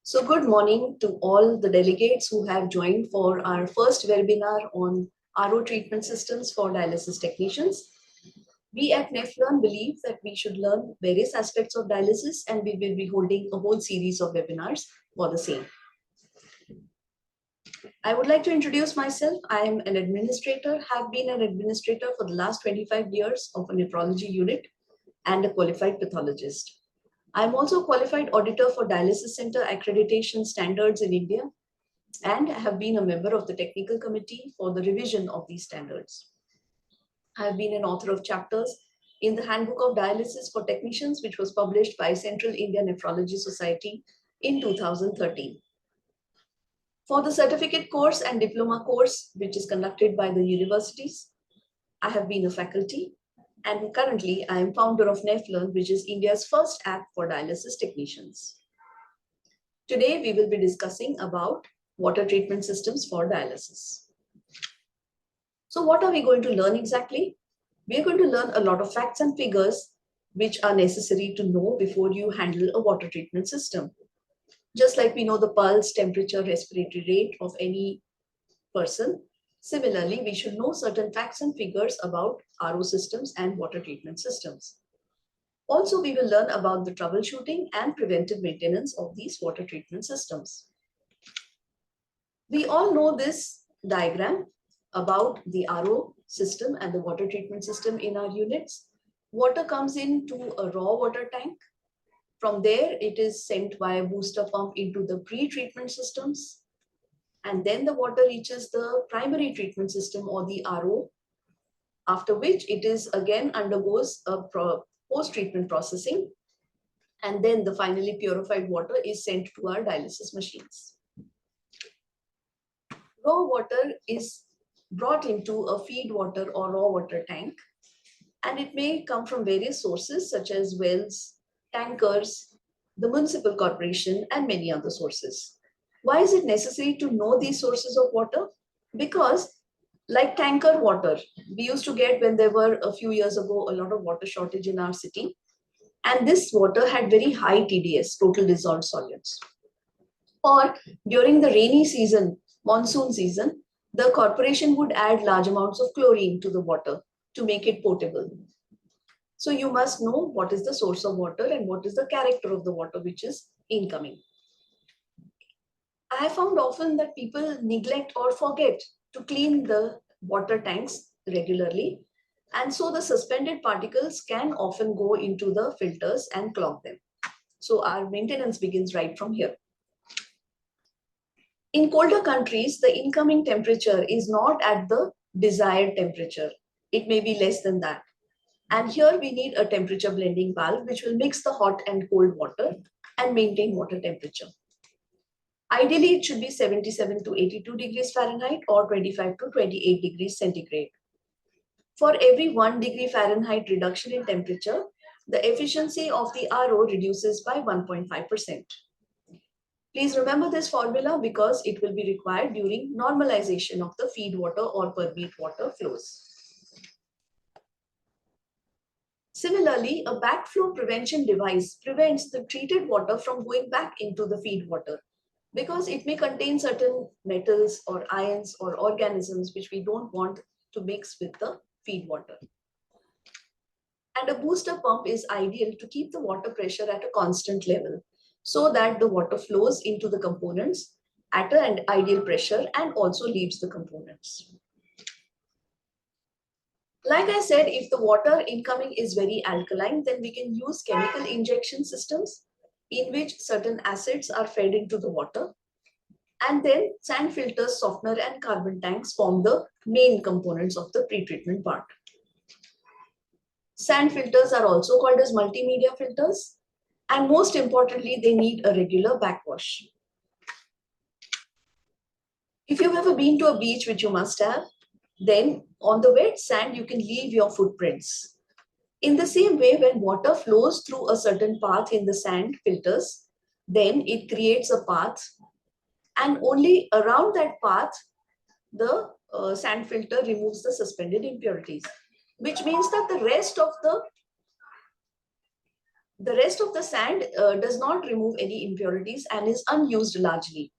So good morning to all the delegates who have joined for our first webinar on RO treatment systems for dialysis technicians. We at Nephlearn believe that we should learn various aspects of dialysis, and we will be holding a whole series of webinars for the same. I would like to introduce myself. I am an administrator, have been an administrator for the last 25 years of a nephrology unit and a qualified pathologist. I'm also a qualified auditor for Dialysis Center accreditation standards in India and have been a member of the technical committee for the revision of these standards. I've been an author of chapters in the Handbook of Dialysis for Technicians, which was published by Central India Nephrology Society in 2013. For the certificate course and diploma course, which is conducted by the universities, I have been a faculty, and currently I am founder of Nephlearn, which is India's first app for dialysis technicians. Today, we will be discussing about water treatment systems for dialysis. So what are we going to learn exactly? We are going to learn a lot of facts and figures which are necessary to know before you handle a water treatment system. Just like we know the pulse, temperature, respiratory rate of any person, similarly, we should know certain facts and figures about RO systems and water treatment systems. Also, we will learn about the troubleshooting and preventive maintenance of these water treatment systems. We all know this diagram about the RO system and the water treatment system in our units. Water comes into a raw water tank. From there, it is sent by a booster pump into the pre-treatment systems. And then the water reaches the primary treatment system or the RO, after which it is again undergoes a post-treatment processing. And then the finally purified water is sent to our dialysis machines. Raw water is brought into a feed water or raw water tank, and it may come from various sources such as wells, tankers, the municipal corporation, and many other sources. Why is it necessary to know these sources of water? Because like tanker water, we used to get when there were a few years ago a lot of water shortage in our city, and this water had very high TDS, total dissolved solutes. Or during the rainy season, monsoon season, the corporation would add large amounts of chlorine to the water to make it potable. So you must know what is the source of water and what is the character of the water which is incoming. I have found often that people neglect or forget to clean the water tanks regularly, and so the suspended particles can often go into the filters and clog them. So our maintenance begins right from here. In colder countries, the incoming temperature is not at the desired temperature. It may be less than that. And here we need a temperature blending valve which will mix the hot and cold water and maintain water temperature. Ideally, it should be 77 to 82 degrees Fahrenheit or 25 to 28 degrees centigrade. For every 1 degree Fahrenheit reduction in temperature, the efficiency of the RO reduces by 1.5%. Please remember this formula because it will be required during normalization of the feed water or per beat water flows. Similarly, a backflow prevention device prevents the treated water from going back into the feed water because it may contain certain metals or ions or organisms which we don't want to mix with the feed water. And a booster pump is ideal to keep the water pressure at a constant level so that the water flows into the components at an ideal pressure and also leaves the components. Like I said, if the water incoming is very alkaline, then we can use chemical injection systems in which certain acids are fed into the water. And then sand filters, softener, and carbon tanks form the main components of the pre-treatment part. Sand filters are also called as multimedia filters. And most importantly, they need a regular backwash. If you've ever been to a beach, which you must have, then on the wet sand, you can leave your footprints. In the same way, when water flows through a certain path in the sand filters, then it creates a path, and only around that path, the sand filter removes the suspended impurities, which means that the rest of the The rest of the sand does not remove any impurities and is unused largely.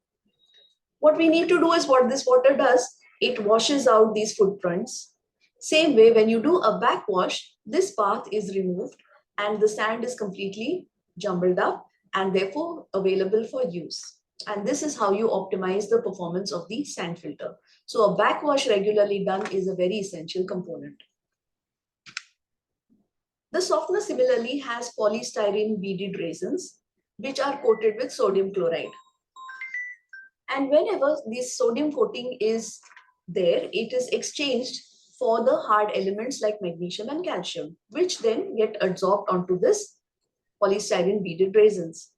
What we need to do is what this water does, it washes out these footprints. Same way, when you do a backwash, this path is removed and the sand is completely jumbled up and therefore available for use. And this is how you optimize the performance of the sand filter. So a backwash regularly done is a very essential component. The softener similarly has polystyrene beaded resins, which are coated with sodium chloride. And whenever this sodium coating is there, it is exchanged for the hard elements like magnesium and calcium, which then get adsorbed onto this polystyrene beaded resins.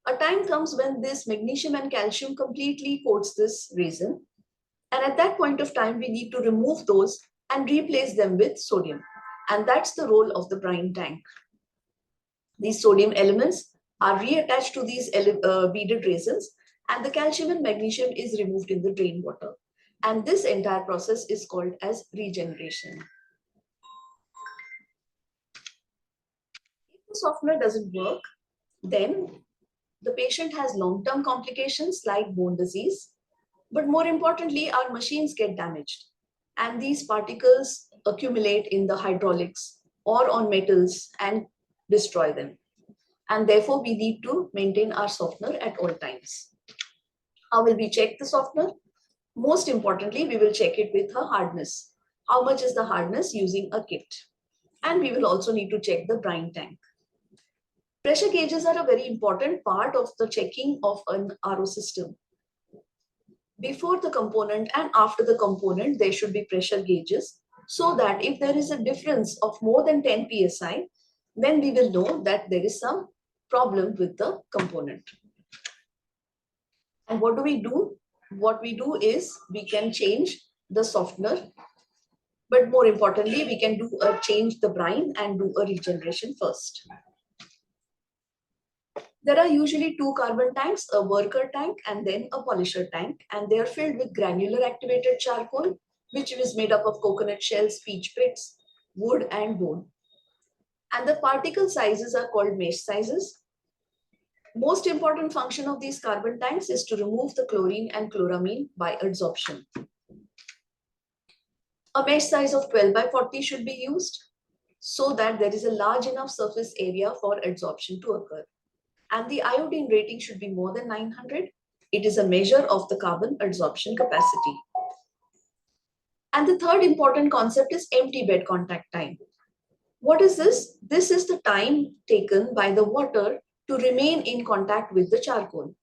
A time comes when this magnesium and calcium completely coats this resin. And at that point of time, we need to remove those and replace them with sodium. And that's the role of the brine tank. These sodium elements are reattached to these beaded resins, and the calcium and magnesium is removed in the drain water. And this entire process is called as regeneration. If the softener doesn't work, then the patient has long-term complications like bone disease. But more importantly, our machines get damaged. And these particles accumulate in the hydraulics or on metals and destroy them. And therefore, we need to maintain our softener at all times. How will we check the softener? Most importantly, we will check it with a hardness. How much is the hardness using a kit? And we will also need to check the brine tank. Pressure gauges are a very important part of the checking of an RO system. Before the component and after the component, there should be pressure gauges so that if there is a difference of more than 10 psi, then we will know that there is some problem with the component. And what do we do? What we do is we can change the softener, but more importantly, we can do a change the brine and do a regeneration first. There are usually two carbon tanks, a worker tank and then a polisher tank, and they are filled with granular activated charcoal, which is made up of coconut shells, peach pits, wood and bone. And the particle sizes are called mesh sizes. Most important function of these carbon tanks is to remove the chlorine and chloramine by adsorption. A mesh size of 12 by 40 should be used so that there is a large enough surface area for adsorption to occur. And the iodine rating should be more than 900. It is a measure of the carbon adsorption capacity. And the third important concept is empty bed contact time. What is this? This is the time taken by the water to remain in contact with the charcoal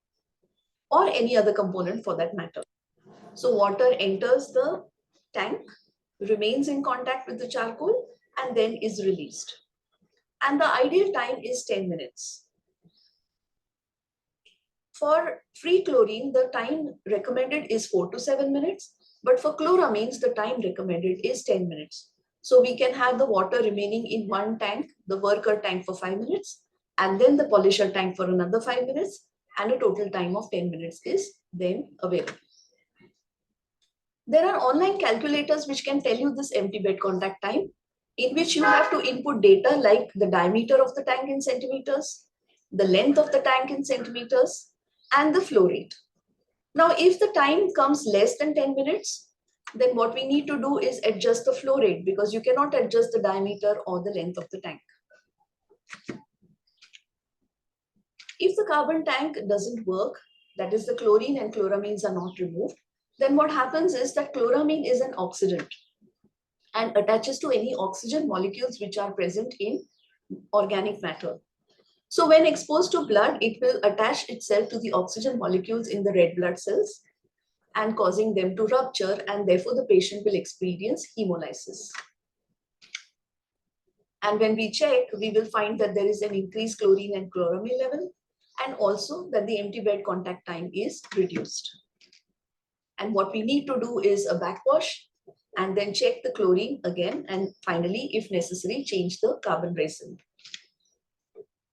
or any other component for that matter. So water enters the tank, remains in contact with the charcoal, and then is released. And the ideal time is 10 minutes. For free chlorine, the time recommended is 4 to 7 minutes, but for chloramines, the time recommended is 10 minutes. So we can have the water remaining in one tank, the worker tank for 5 minutes, and then the polisher tank for another 5 minutes, and a total time of 10 minutes is then available. There are online calculators which can tell you this empty bed contact time, in which you have to input data like the diameter of the tank in centimeters, the length of the tank in centimeters, and the flow rate. Now, if the time comes less than 10 minutes, then what we need to do is adjust the flow rate because you cannot adjust the diameter or the length of the tank. If the carbon tank doesn't work, that is the chlorine and chloramines are not removed, then what happens is that chloramine is an oxidant and attaches to any oxygen molecules which are present in organic matter. So when exposed to blood, it will attach itself to the oxygen molecules in the red blood cells and causing them to rupture, and therefore the patient will experience hemolysis. And when we check, we will find that there is an increased chlorine and chloramine level, and also that the empty bed contact time is reduced. And what we need to do is a backwash and then check the chlorine again, and finally, if necessary, change the carbon resin.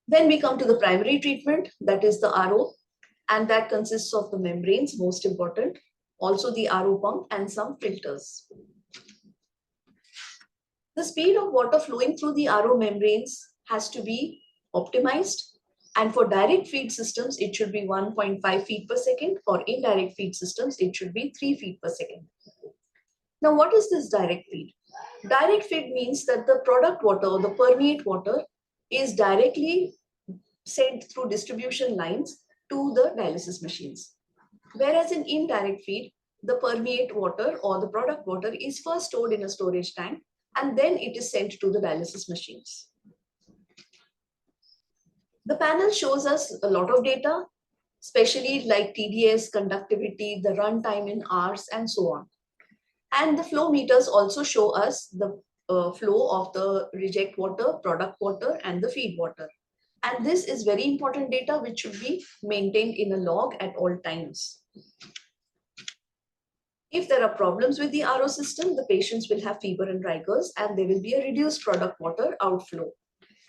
Then we come to the primary treatment, that is the RO, and that consists of the membranes, most important, also the RO pump and some filters. The speed of water flowing through the RO membranes has to be optimized. And for direct feed systems, it should be 1.5 feet per second. For indirect feed systems, it should be 3 feet per second. Now, what is this direct feed? Direct feed means that the product water or the permeate water is directly sent through distribution lines to the dialysis machines. Whereas in indirect feed, the permeate water or the product water is first stored in a storage tank and then it is sent to the dialysis machines. The panel shows us a lot of data, especially like TDS, conductivity, the run time in hours, and so on. And the flow meters also show us the flow of the reject water, product water, and the feed water. And this is very important data which should be maintained in a log at all times. If there are problems with the RO system, the patients will have fever and rigors and there will be a reduced product water outflow.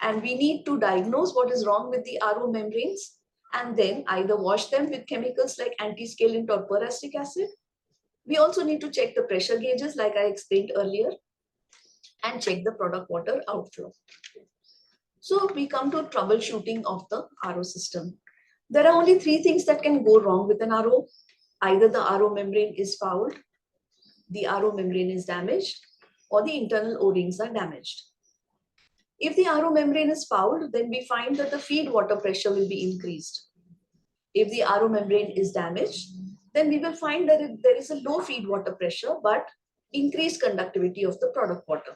And we need to diagnose what is wrong with the RO membranes and then either wash them with chemicals like antiscalant or peracetic acid. We also need to check the pressure gauges like I explained earlier and check the product water outflow. So we come to troubleshooting of the RO system. There are only 3 things that can go wrong with an RO. Either the RO membrane is fouled, the RO membrane is damaged, or the internal O-rings are damaged. If the RO membrane is fouled, then we find that the feed water pressure will be increased. If the RO membrane is damaged, then we will find that there is a low feed water pressure, but increased conductivity of the product water.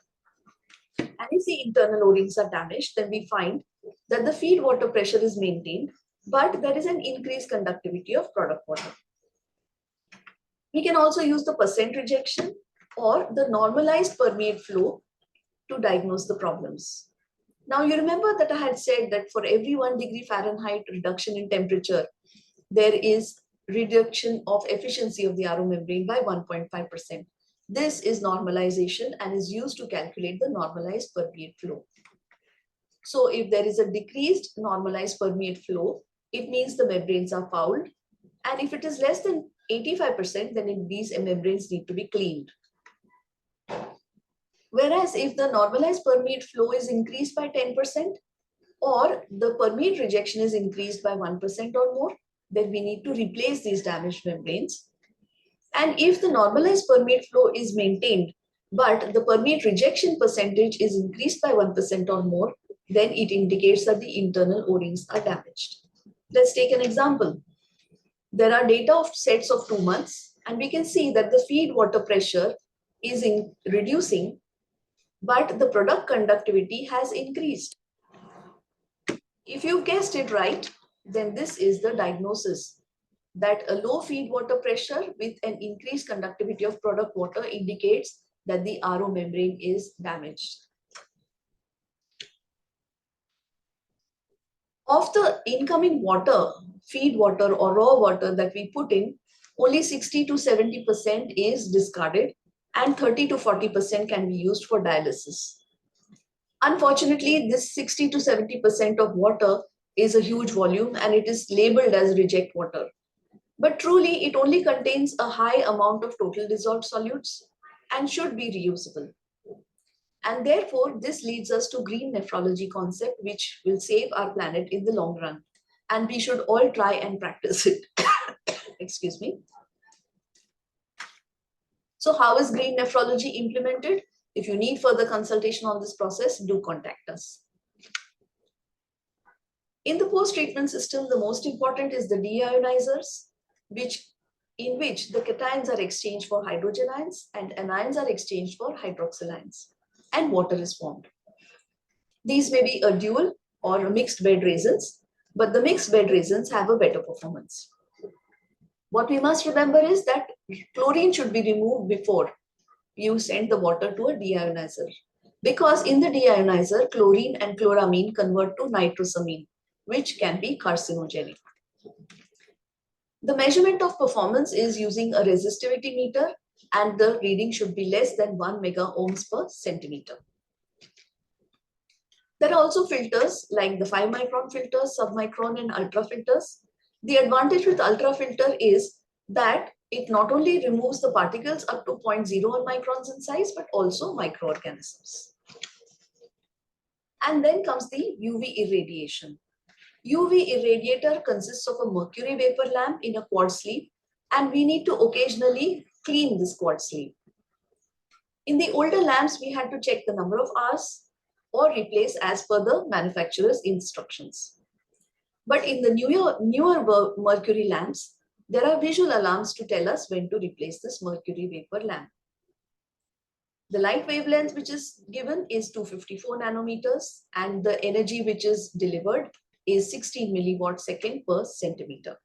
And if the internal O-rings are damaged, then we find that the feed water pressure is maintained, but there is an increased conductivity of product water. We can also use the percent rejection or the normalized permeate flow to diagnose the problems. Now you remember that I had said that for every 1 degree Fahrenheit reduction in temperature, there is reduction of efficiency of the RO membrane by 1.5%. This is normalization and is used to calculate the normalized permeate flow. So if there is a decreased normalized permeate flow, it means the membranes are fouled. And if it is less than 85%, then these membranes need to be cleaned. Whereas if the normalized permeate flow is increased by 10% or the permeate rejection is increased by 1% or more, then we need to replace these damaged membranes. And if the normalized permeate flow is maintained, but the permeate rejection percentage is increased by 1% or more, then it indicates that the internal O-rings are damaged. Let's take an example. There are data of sets of 2 months, and we can see that the feed water pressure is reducing, but the product conductivity has increased. If you've guessed it right, then this is the diagnosis, that a low feed water pressure with an increased conductivity of product water indicates that the RO membrane is damaged. Of the incoming water, feed water or raw water that we put in, only 60 to 70% is discarded and 30 to 40% can be used for dialysis. Unfortunately, this 60 to 70% of water is a huge volume and it is labeled as reject water. But truly, it only contains a high amount of total dissolved solutes and should be reusable. And therefore, this leads us to green nephrology concept, which will save our planet in the long run. And we should all try and practice it. Excuse me. So how is green nephrology implemented? If you need further consultation on this process, do contact us. In the post-treatment system, the most important is the deionizers, in which the cations are exchanged for hydrogen ions and anions are exchanged for hydroxyl ions, and water is formed. These may be a dual or a mixed bed resins, but the mixed bed resins have a better performance. What we must remember is that chlorine should be removed before you send the water to a deionizer, because in the deionizer, chlorine and chloramine convert to nitrosamine, which can be carcinogenic. The measurement of performance is using a resistivity meter, and the reading should be less than 1 mega ohms per centimeter. There are also filters like the 5 micron filters, submicron and ultra filters. The advantage with ultra filter is that it not only removes the particles up to 0.01 microns in size, but also microorganisms. And then comes the UV irradiation. UV irradiator consists of a mercury vapor lamp in a quartz sleeve, and we need to occasionally clean this quartz sleeve. In the older lamps, we had to check the number of hours or replace as per the manufacturer's instructions. But in the newer mercury lamps, there are visual alarms to tell us when to replace this mercury vapor lamp. The light wavelength which is given is 254 nanometers, and the energy which is delivered is 16 milliwatt second per centimeter.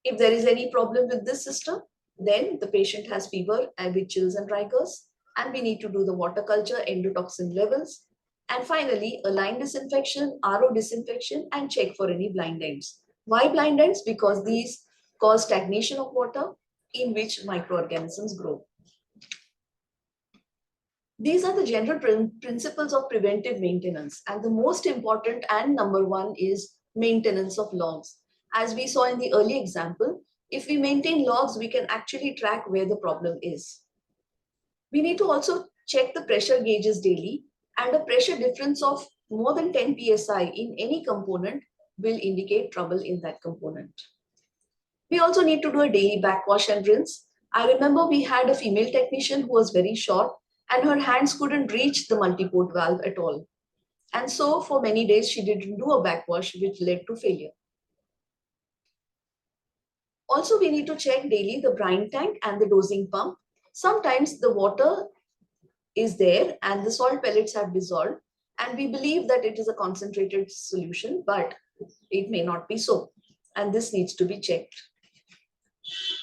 If there is any problem with this system, then the patient has fever with chills and rigors, and we need to do the water culture, endotoxin levels, and finally a line disinfection, RO disinfection, and check for any blind ends. Why blind ends? Because these cause stagnation of water in which microorganisms grow. These are the general principles of preventive maintenance, and the most important and number one is maintenance of logs. As we saw in the early example, if we maintain logs, we can actually track where the problem is. We need to also check the pressure gauges daily, and a pressure difference of more than 10 psi in any component will indicate trouble in that component. We also need to do a daily backwash and rinse. I remember we had a female technician who was very short, and her hands couldn't reach the multiport valve at all. And so for many days, she didn't do a backwash, which led to failure. Also, we need to check daily the brine tank and the dosing pump. Sometimes the water is there and the salt pellets have dissolved, and we believe that it is a concentrated solution, but it may not be so. And this needs to be checked.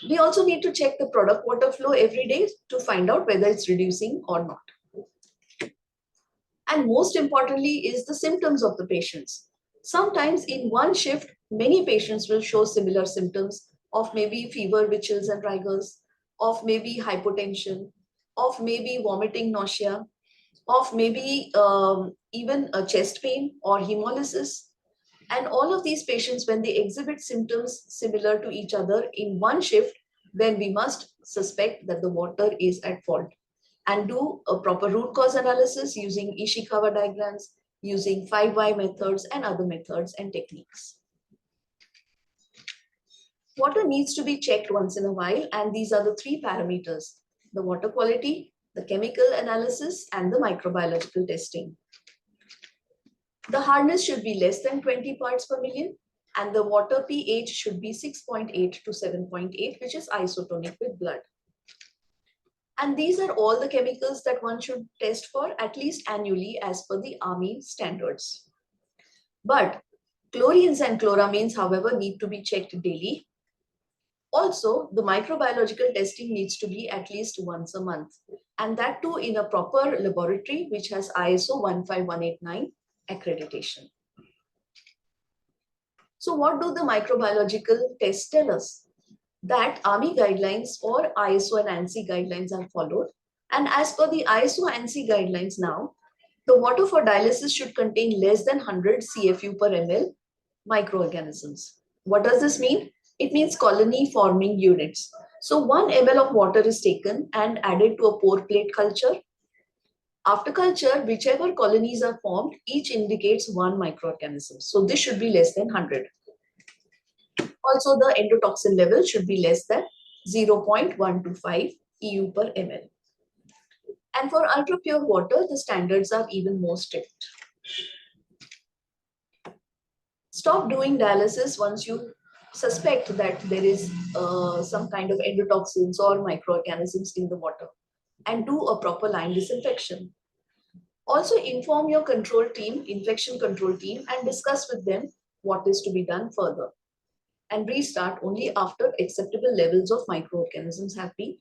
We also need to check the product water flow every day to find out whether it's reducing or not. And most importantly is the symptoms of the patients. Sometimes in one shift, many patients will show similar symptoms of maybe fever with chills and rigors, of maybe hypotension, of maybe vomiting, nausea, of maybe even a chest pain or hemolysis. And all of these patients, when they exhibit symptoms similar to each other in one shift, then we must suspect that the water is at fault and do a proper root cause analysis using Ishikawa diagrams, using 5Y methods and other methods and techniques. Water needs to be checked once in a while, and these are the three parameters: the water quality, the chemical analysis, and the microbiological testing. The hardness should be less than 20 parts per million, and the water pH should be 6.8 to 7.8, which is isotonic with blood. And these are all the chemicals that one should test for at least annually as per the AMI standards. But chlorines and chloramines, however, need to be checked daily. Also, the microbiological testing needs to be at least once a month, and that too in a proper laboratory which has ISO 15189 accreditation. So what do the microbiological tests tell us? That AMI guidelines or ISO and ANSI guidelines are followed. And as per the ISO ANSI guidelines now, the water for dialysis should contain less than 100 CFU per ml microorganisms. What does this mean? It means colony forming units. So 1 ml of water is taken and added to a pore plate culture. After culture, whichever colonies are formed, each indicates one microorganism. So this should be less than 100. Also, the endotoxin level should be less than 0.125 EU per ml. And for ultra pure water, the standards are even more strict. Stop doing dialysis once you suspect that there is some kind of endotoxins or microorganisms in the water, and do a proper line disinfection. Also inform your control team, infection control team, and discuss with them what is to be done further. And restart only after acceptable levels of microorganisms have been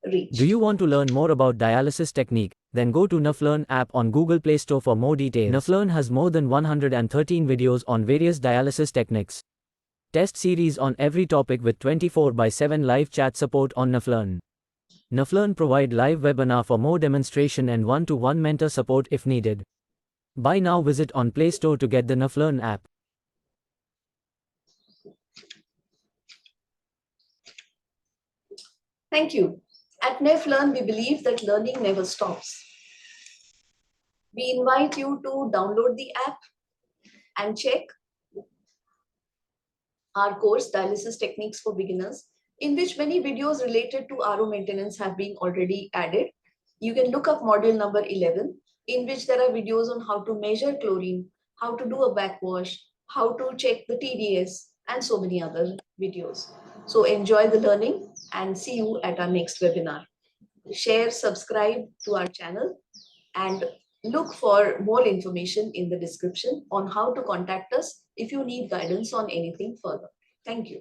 reached. Do you want to learn more about dialysis technique? Then go to Nephlearn app on Google Play Store for more details. Nephlearn has more than 113 videos on various dialysis techniques. Test series on every topic with 24/7 live chat support on Nephlearn. Nephlearn provide live webinar for more demonstration and one-to-one mentor support if needed. Buy now, visit on Play Store to get the Nephlearn app. Thank you. At Nephlearn, we believe that learning never stops. We invite you to download the app and check our course, Dialysis Techniques for Beginners, in which many videos related to RO maintenance have been already added. You can look up module number 11, in which there are videos on how to measure chlorine, how to do a backwash, how to check the TDS, and so many other videos. So enjoy the learning and see you at our next webinar. Share, subscribe to our channel, and look for more information in the description on how to contact us if you need guidance on anything further. Thank you.